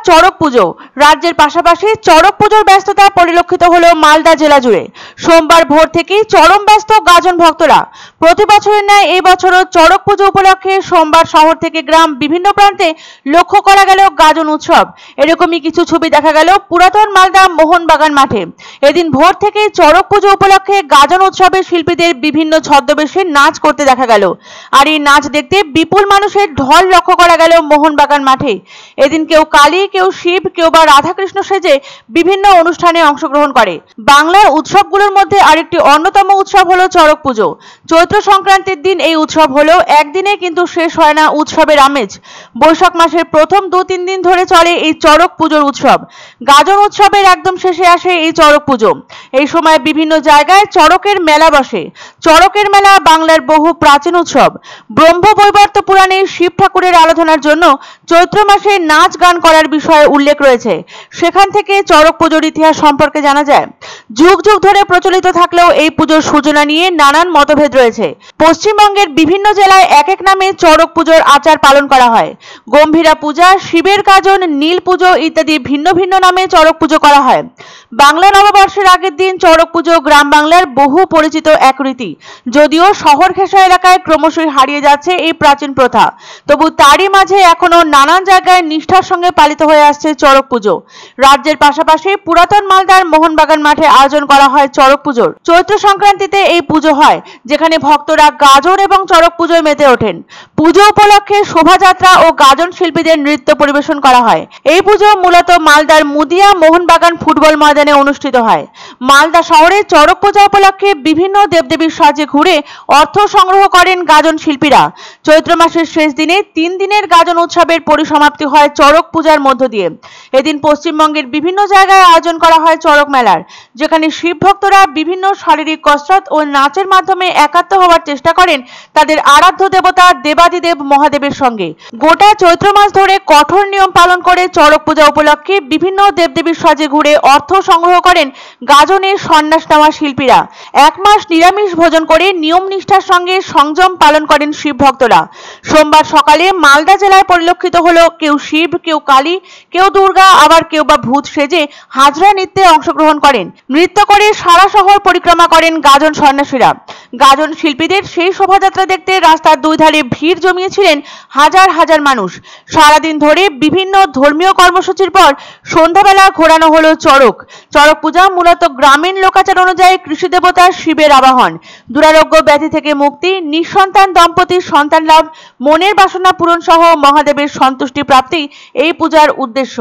চড়ক পুজো। রাজ্যের পাশাপাশি চড়ক পুজোর ব্যস্ততা পরিলক্ষিত হলো মালদা জেলা জুড়ে। সোমবার ভোর থেকেই চরম ব্যস্ত গাজন ভক্তরা। প্রতি বছরের ন্যায় এই বছরও চড়ক পুজো উপলক্ষে সোমবার শহর থেকে গ্রাম বিভিন্ন প্রান্তে লক্ষ্য করা গেল গাজন উৎসব। এরকমই কিছু ছবি দেখা গেল পুরাতন মালদা মোহনবাগান মাঠে। এদিন ভোর থেকেই চড়ক পুজো উপলক্ষে গাজন উৎসবের শিল্পীদের বিভিন্ন ছদ্মবেশে নাচ করতে দেখা গেল। আর এই নাচ দেখতে বিপুল মানুষের ঢল লক্ষ্য করা গেল মোহনবাগান মাঠে। এদিন কেউ কালী, কেউ শিব, কেউ বা রাধাকৃষ্ণ সেজে বিভিন্ন অনুষ্ঠানে অংশগ্রহণ করে। বাংলার উৎসবগুলোর মধ্যে আরেকটি অন্যতম উৎসব হলো চড়ক পুজো। চৈত্র সংক্রান্তির দিন এই উৎসব হলেও একদিনে কিন্তু শেষ হয় না উৎসবের আমেজ। বৈশাখ মাসের প্রথম 2-3 দিন ধরে চলে এই চড়ক পুজোর উৎসব। গাজন উৎসবের একদম শেষে আসে এই চড়ক পুজো। এই সময় বিভিন্ন জায়গায় চড়কের মেলা বসে। চড়কের মেলা বাংলার বহু প্রাচীন উৎসব। ব্রহ্মবৈবর্ত পুরাণে শিব ঠাকুরের আরাধনার জন্য চৈত্র মাসে নাচ গান করার বিষয়ে উল্লেখ রয়েছে। সেখান থেকে চড়ক পুজোর ইতিহাস সম্পর্কে জানা যায়। যুগ যুগ ধরে প্রচলিত থাকলেও এই পুজোর সূচনা নিয়ে নানান মতভেদ রয়েছে। পশ্চিমবঙ্গের বিভিন্ন জেলায় এক এক নামে চড়ক পুজোর আচার পালন করা হয়। গম্ভীরা পূজা, শিবের গাজন, নীল পুজো ইত্যাদি ভিন্ন ভিন্ন নামে চড়ক পুজো করা হয়। বাংলা নববর্ষের আগের দিন চড়ক পুজো গ্রাম বাংলার বহু পরিচিত এক রীতি। যদিও শহর ঘেঁষা এলাকায় ক্রমশই হারিয়ে যাচ্ছে এই প্রাচীন প্রথা, তবু তারই মাঝে এখনো নানান জায়গায় নিষ্ঠার সঙ্গে পালিত হয়ে আসছে চড়ক পুজো। রাজ্যের পাশাপাশি পুরাতন মালদার মোহনবাগান মাঠে আয়োজন করা হয় চড়ক পুজোর। চৈত্র সংক্রান্তিতে এই পুজো হয়, যেখানে ভক্তরা গাজন এবং চড়ক পুজোয় মেতে ওঠেন। পুজো উপলক্ষে শোভাযাত্রা ও গাজন শিল্পীদের নৃত্য পরিবেশন করা হয়। এই পুজো মূলত মালদার মুদিয়া মোহনবাগান ফুটবল ময়দানে অনুষ্ঠিত হয়। মালদা শহরে চড়ক পূজা উপলক্ষে বিভিন্ন দেবদেবীর সাজে ঘুরে অর্থ সংগ্রহ করেন গাজন শিল্পীরা। চৈত্র মাসের শেষ দিনে 3 দিনের গাজন উৎসবের পরিসমাপ্তি হয় চড়ক পূজার মধ্য দিয়ে। এদিন পশ্চিমবঙ্গের বিভিন্ন জায়গায় আয়োজন করা হয় চড়ক মেলার, যেখানে শিব ভক্তরা বিভিন্ন শারীরিক কসরত ও নাচের মাধ্যমে একাত্ম হওয়ার চেষ্টা করেন তাদের আরাধ্য দেবতা দেবাদিদেব মহাদেবের সঙ্গে। গোটা চৈত্র মাস ধরে কঠোর নিয়ম পালন করে চড়ক পূজা উপলক্ষে বিভিন্ন দেবদেবীর সাজে ঘুরে অর্থ সংগ্রহ করেন গাজনের সন্ন্যাস নেওয়া শিল্পীরা। 1 মাস নিরামিষ ভোজন করে নিয়ম নিষ্ঠার সঙ্গে সংযম পালন করেন শিব ভক্তরা। সোমবার সকালে মালদা জেলায় পরিলক্ষিত হলো কেউ শিব, কেউ কালী, কেউ দুর্গা, আবার কেউ বা ভূত সেজে হাজরা নৃত্যে অংশগ্রহণ করেন। নৃত্য করে সারা শহর পরিক্রমা করেন গাজন সন্ন্যাসীরা। গাজন শিল্পীদের সেই শোভাযাত্রা দেখতে রাস্তার 2 ধারে ভিড় জমিয়েছিলেন হাজার হাজার মানুষ। সারাদিন ধরে বিভিন্ন ধর্মীয় কর্মসূচির পর সন্ধ্যাবেলা ঘোরানো হলো চড়ক। চড়ক পূজা মূলত গ্রামীণ লোকাচার অনুযায়ী কৃষি দেবতা শিবের আবাহন, দুরারোগ্য ব্যাধি থেকে মুক্তি, নিঃসন্তান দম্পতির সন্তান লাভ, মনের বাসনা পূরণ সহ মহাদেবের সন্তুষ্টি প্রাপ্তি এই পূজার উদ্দেশ্য।